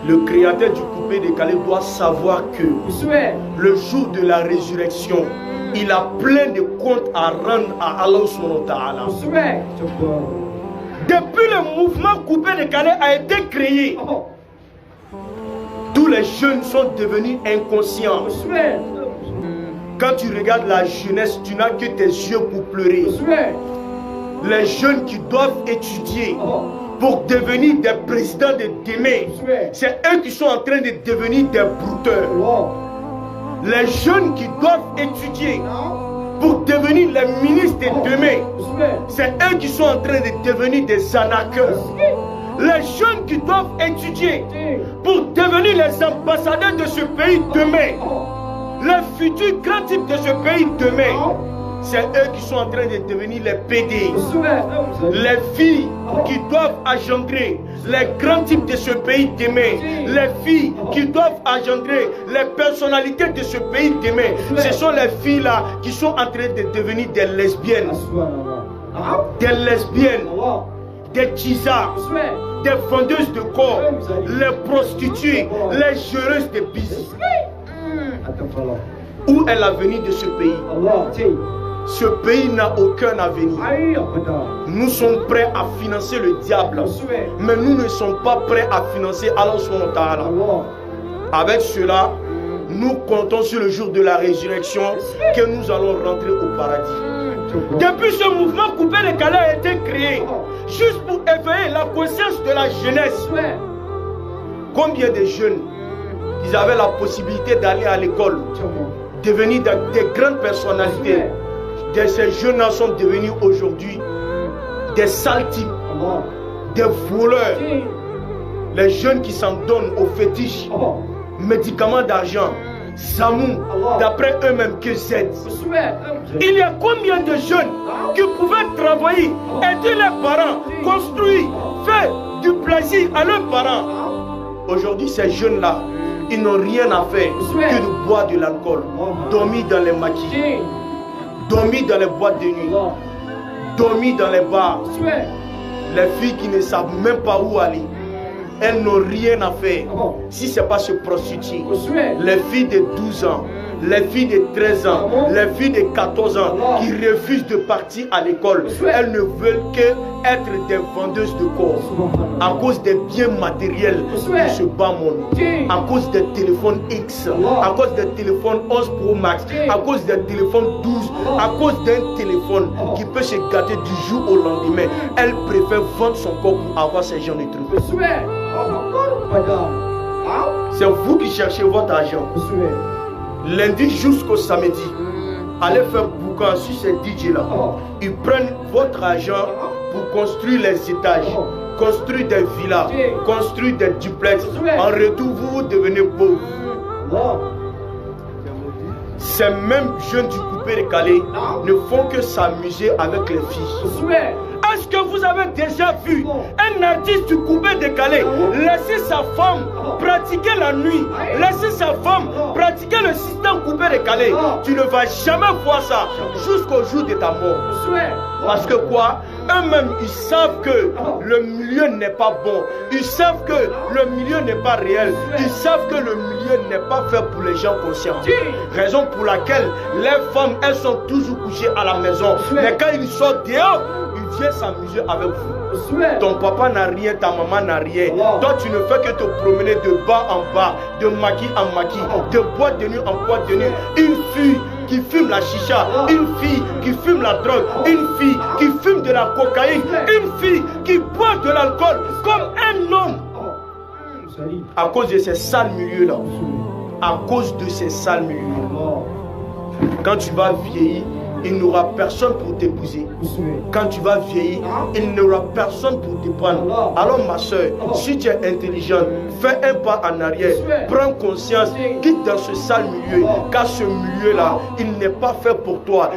Le créateur du coupé décalé doit savoir que le jour de la résurrection, il a plein de comptes à rendre à Allah subhanahu wa ta'ala. Depuis le mouvement coupé décalé a été créé, tous les jeunes sont devenus inconscients. Quand tu regardes la jeunesse, tu n'as que tes yeux pour pleurer. Les jeunes qui doivent étudier pour devenir des présidents de demain, c'est eux qui sont en train de devenir des brouteurs. Les jeunes qui doivent étudier pour devenir les ministres de demain, c'est eux qui sont en train de devenir des arnaqueurs. Les jeunes qui doivent étudier pour devenir les ambassadeurs de ce pays demain, les futurs grands types de ce pays demain, c'est eux qui sont en train de devenir les PD. Les filles qui doivent engendrer les grands types de ce pays demain, les filles qui doivent engendrer les personnalités de ce pays demain, ce sont les filles là qui sont en train de devenir des lesbiennes, des tchisards, des vendeuses de corps, les prostituées, les géreuses de business. Où est l'avenir de ce pays? Ce pays n'a aucun avenir. Nous sommes prêts à financer le diable, mais nous ne sommes pas prêts à financer Allah subhanahu wa ta'ala. Avec cela, nous comptons sur le jour de la résurrection que nous allons rentrer au paradis. Depuis ce mouvement coupé décalé a été créé, juste pour éveiller la conscience de la jeunesse. Combien de jeunes, ils avaient la possibilité d'aller à l'école, devenir des grandes personnalités. Ces jeunes-là sont devenus aujourd'hui des sales types, des voleurs. Les jeunes qui s'en donnent aux fétiches, médicaments d'argent, Zamou, d'après eux-mêmes que Z. Il y a combien de jeunes qui pouvaient travailler, aider leurs parents, construire, faire du plaisir à leurs parents. Aujourd'hui, ces jeunes-là, ils n'ont rien à faire que de boire de l'alcool, dormir dans les maquis, dormir dans les boîtes de nuit, dormir dans les bars. Les filles qui ne savent même pas où aller, elles n'ont rien à faire si ce n'est pas se prostituer. Les filles de 12 ans, les filles de 13 ans, les filles de 14 ans qui refusent de partir à l'école, elles ne veulent qu'être des vendeuses de corps à cause des biens matériels de ce bas monde, à cause des téléphones X, à cause des téléphones 11 Pro Max, à cause des téléphones 12, à cause d'un téléphone qui peut se gâter du jour au lendemain. Elles préfèrent vendre son corps pour avoir ces gens de trucs. C'est vous qui cherchez votre argent. Lundi jusqu'au samedi, allez faire boucan sur ces DJ là. Ils prennent votre argent pour construire les étages, construire des villas, construire des duplex. En retour, vous devenez pauvres. Ces mêmes jeunes du coupé décalé ne font que s'amuser avec les filles. Est-ce que vous avez déjà vu un artiste du coupé décalé laisser sa femme pratiquer la nuit, laisser sa femme pratiquer le système coupé décalé? Tu ne vas jamais voir ça jusqu'au jour de ta mort. Parce que quoi? Eux-mêmes, ils savent que le milieu n'est pas bon. Ils savent que le milieu n'est pas réel. Ils savent que le milieu n'est pas fait pour les gens conscients. Raison pour laquelle les femmes, elles sont toujours couchées à la maison. Mais quand ils sortent dehors, ils viennent s'amuser avec vous. Ton papa n'a rien, ta maman n'a rien. Toi, tu ne fais que te promener de bas en bas, de maquis en maquis, de boîte de nuit en boîte de nuit. Une fille qui fume la chicha, une fille qui fume la drogue, une fille qui fume de la cocaïne, une fille qui boit de l'alcool comme un homme. À cause de ces sales milieux-là. À cause de ces sales milieux. Quand tu vas vieillir, il n'y aura personne pour t'épouser. Quand tu vas vieillir, il n'y aura personne pour te prendre. Alors ma soeur, si tu es intelligente, fais un pas en arrière. Prends conscience, quitte dans ce sale milieu. Car ce milieu-là, il n'est pas fait pour toi.